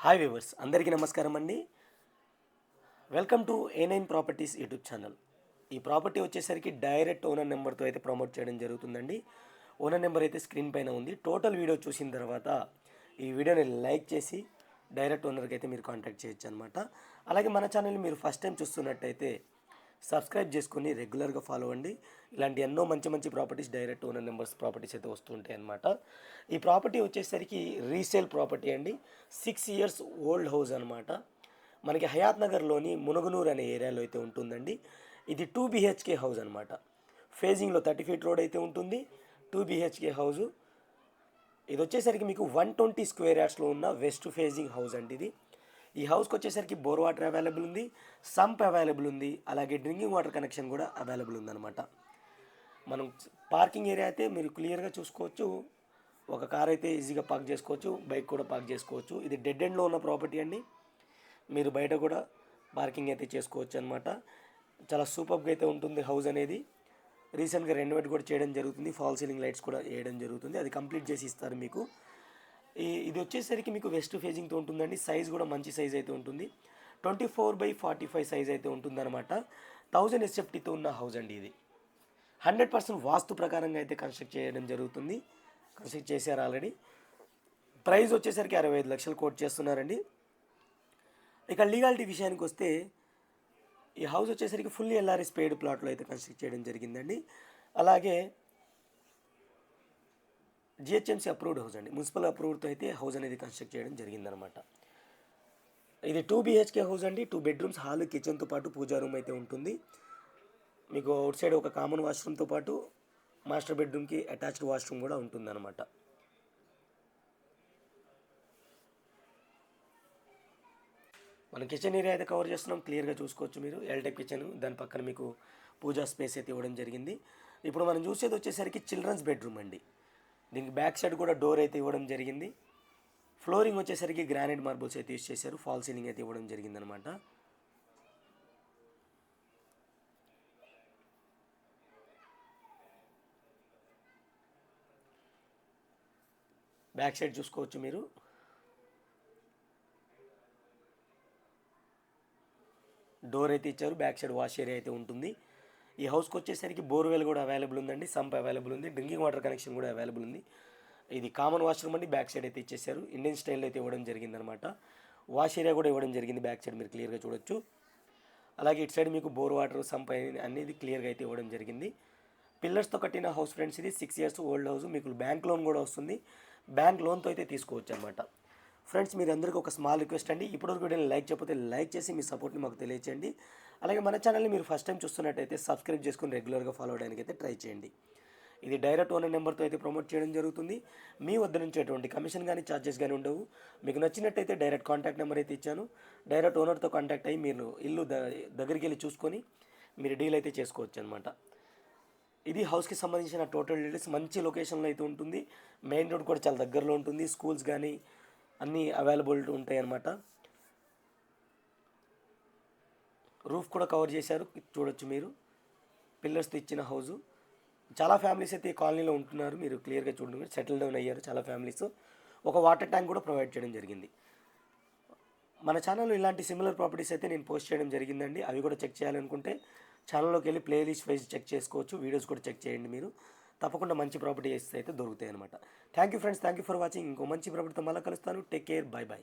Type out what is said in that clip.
Hi viewers, అందరికీ నమస్కారం అండి. Welcome to A9 properties YouTube channel. ఈ ప్రాపర్టీ వచ్చేసరికి డైరెక్ట్ ఓనర్ నెంబర్తో అయితే ప్రమోట్ చేయడం జరుగుతుందండి. ఓనర్ నెంబర్ అయితే స్క్రీన్ పైన ఉంది. టోటల్ వీడియో చూసిన తర్వాత ఈ వీడియోని లైక్ చేసి డైరెక్ట్ ఓనర్కి అయితే మీరు కాంటాక్ట్ చేయొచ్చు అనమాట. అలాగే మన ఛానల్ని మీరు ఫస్ట్ టైం చూస్తున్నట్టయితే సబ్స్క్రైబ్ చేసుకుని రెగ్యులర్గా ఫాలో అవ్వండి. ఇలాంటి ఎన్నో మంచి మంచి properties direct owner numbers properties అయితే వస్తుంటాయి అన్నమాట. ఈ ప్రాపర్టీ వచ్చేసరికి రీసేల్ ప్రాపర్టీ అండి. 6 ఇయర్స్ ఓల్డ్ హౌస్ అనమాట. మనకి హయాత్ నగర్లోని మునుగునూరు అనే ఏరియాలో అయితే ఉంటుందండి. ఇది 2 BHK హౌస్ అనమాట. ఫేజింగ్లో 30 ఫీట్ రోడ్ అయితే ఉంటుంది. 2 BHK హౌజు. ఇది వచ్చేసరికి మీకు 120 స్క్వేర్ యార్డ్స్లో ఉన్న వెస్ట్ ఫేజింగ్ హౌస్ అండి ఇది. ఈ హౌస్కి వచ్చేసరికి బోర్ వాటర్ అవైలబుల్ ఉంది, సంప్ అవైలబుల్ ఉంది, అలాగే డ్రింకింగ్ వాటర్ కనెక్షన్ కూడా అవైలబుల్ ఉందన్నమాట. మనం పార్కింగ్ ఏరియా అయితే మీరు క్లియర్గా చూసుకోవచ్చు. ఒక కార్ అయితే ఈజీగా పార్క్ చేసుకోవచ్చు, బైక్ కూడా పార్క్ చేసుకోవచ్చు. ఇది డెడ్ ఎండ్లో ఉన్న ప్రాపర్టీ అండి. మీరు బయట కూడా పార్కింగ్ అయితే చేసుకోవచ్చు అనమాట. చాలా సూపర్గా అయితే ఉంటుంది హౌస్ అనేది. రీసెంట్గా రెనోవేట్ కూడా చేయడం జరుగుతుంది. ఫాల్ సీలింగ్ లైట్స్ కూడా వేయడం జరుగుతుంది. అది కంప్లీట్ చేసి ఇస్తారు మీకు. ఇది వచ్చేసరికి మీకు వెస్ట్ ఫేజింగ్తో ఉంటుందండి. సైజ్ కూడా మంచి సైజ్ అయితే ఉంటుంది. 24/45 సైజ్ అయితే ఉంటుందన్నమాట. 1000 SFTతో ఉన్న హౌస్ అండి ఇది. 100% వాస్తు ప్రకారంగా అయితే కన్స్ట్రక్ట్ చేయడం జరుగుతుంది. కన్స్ట్రక్ట్ చేశారు ఆల్రెడీ. ప్రైస్ వచ్చేసరికి 65 లక్షలు కోట్ చేస్తున్నారండి. ఇక లీగాలిటీ విషయానికి వస్తే ఈ హౌస్ వచ్చేసరికి ఫుల్లీ LRS పెయిడ్ ప్లాట్లో అయితే కన్స్ట్రక్ట్ చేయడం జరిగిందండి. అలాగే GHMC అప్రూవ్డ్ హౌస్ అండి. మున్సిపల్ అప్రూవ్డ్తో అయితే హౌస్ అనేది కన్స్ట్రక్ట్ చేయడం జరిగిందనమాట. ఇది 2 BHK హౌస్ అండి. 2 బెడ్రూమ్స్, హాల్, కిచెన్తో పాటు పూజా రూమ్ అయితే ఉంటుంది. మీకు అవుట్ సైడ్ ఒక కామన్ వాష్రూమ్తో పాటు మాస్టర్ బెడ్రూమ్కి అటాచ్డ్ వాష్రూమ్ కూడా ఉంటుందన్నమాట. మన కిచెన్ ఏరియా అయితే కవర్ చేస్తున్నాం. క్లియర్గా చూసుకోవచ్చు మీరు. ఎల్టెక్ కిచెన్, దాని పక్కన మీకు పూజా స్పేస్ అయితే ఇవ్వడం జరిగింది. ఇప్పుడు మనం చూసేది వచ్చేసరికి చిల్డ్రన్స్ బెడ్రూమ్ అండి. దీనికి బ్యాక్ సైడ్ కూడా డోర్ అయితే ఇవ్వడం జరిగింది. ఫ్లోరింగ్ వచ్చేసరికి గ్రానైట్ మార్బుల్స్ అయితే యూస్ చేశారు. ఫాల్ సీలింగ్ అయితే ఇవ్వడం జరిగిందనమాట. బ్యాక్ సైడ్ చూసుకోవచ్చు మీరు. డోర్ అయితే ఇచ్చారు. బ్యాక్ సైడ్ వాష్ ఏరియా అయితే ఉంటుంది. ఈ హౌస్కి వచ్చేసరికి బోర్వెల్ కూడా అవైలబుల్ ఉందండి. సంప్ అవైలబుల్ ఉంది. డ్రింకింగ్ వాటర్ కనెక్షన్ కూడా అవైలబుల్ ఉంది. ఇది కామన్ వాష్రూమ్ అండి. బ్యాక్ సైడ్ అయితే ఇచ్చేసారు. ఇండియన్ స్టైల్లో అయితే ఇవ్వడం జరిగిందనమాట. వాష్ ఏరియా కూడా ఇవ్వడం జరిగింది. బ్యాక్ సైడ్ మీరు క్లియర్గా చూడొచ్చు. అలాగే ఇటు సైడ్ మీకు బోర్ వాటర్, సంప్ అనేది క్లియర్గా అయితే ఇవ్వడం జరిగింది. పిల్లర్స్తో కట్టిన హౌస్ ఫ్రెండ్స్. ఇది 6 ఇయర్స్ ఓల్డ్ హౌస్. మీకు బ్యాంక్ లోన్ కూడా వస్తుంది. బ్యాంక్ లోన్తో అయితే తీసుకోవచ్చు అనమాట. ఫ్రెండ్స్, మీరు అందరికీ ఒక స్మాల్ రిక్వెస్ట్ అండి. ఇప్పటివరకు వీడియోని లైక్ చేయకపోతే లైక్ చేసి మీ సపోర్ట్ని మాకు తెలియచేయండి. అలాగే మన ఛానల్ని మీరు ఫస్ట్ టైం చూస్తున్నట్టయితే సబ్స్క్రైబ్ చేసుకుని రెగ్యులర్గా ఫాలో అవడానికి అయితే ట్రై చేయండి. ఇది డైరెక్ట్ ఓనర్ నెంబర్తో అయితే ప్రమోట్ చేయడం జరుగుతుంది. మీ వద్ద నుంచి ఎటువంటి కమిషన్ కానీ ఛార్జెస్ కానీ ఉండవు. మీకు నచ్చినట్టయితే డైరెక్ట్ కాంటాక్ట్ నెంబర్ అయితే ఇచ్చాను. డైరెక్ట్ ఓనర్తో కాంటాక్ట్ అయ్యి మీరు ఇల్లు దగ్గరికి వెళ్ళి చూసుకొని మీరు డీల్ అయితే చేసుకోవచ్చు అనమాట. ఇది హౌస్కి సంబంధించిన టోటల్ డీటెయిల్స్. మంచి లొకేషన్లో అయితే ఉంటుంది. మెయిన్ రోడ్ కూడా చాలా దగ్గరలో ఉంటుంది. స్కూల్స్ కానీ అన్నీ అవైలబుల్ ఉంటాయి అన్నమాట. రూఫ్ కూడా కవర్ చేశారు, చూడొచ్చు మీరు. పిల్లర్స్తో ఇచ్చిన హౌజు. చాలా ఫ్యామిలీస్ అయితే ఈ కాలనీలో ఉంటున్నారు. మీరు క్లియర్గా చూడండి. సెటిల్ డౌన్ అయ్యారు చాలా ఫ్యామిలీస్. ఒక వాటర్ ట్యాంక్ కూడా ప్రొవైడ్ చేయడం జరిగింది. మన ఛానల్లో ఇలాంటి సిమిలర్ ప్రాపర్టీస్ అయితే నేను పోస్ట్ చేయడం జరిగిందండి. అవి కూడా చెక్ చేయాలనుకుంటే ఛానల్లోకి వెళ్ళి ప్లేలిస్ట్ వైజ్ చెక్ చేసుకోవచ్చు. వీడియోస్ కూడా చెక్ చేయండి మీరు. తప్పకుండా మంచి ప్రాపర్టీస్ అయితే దొరుకుతాయి అనమాట. Thank you friends, thank you for watching. ఇంకో మంచి ప్రాపర్టీతో మళ్ళీ కలుస్తాను. Take care, by by.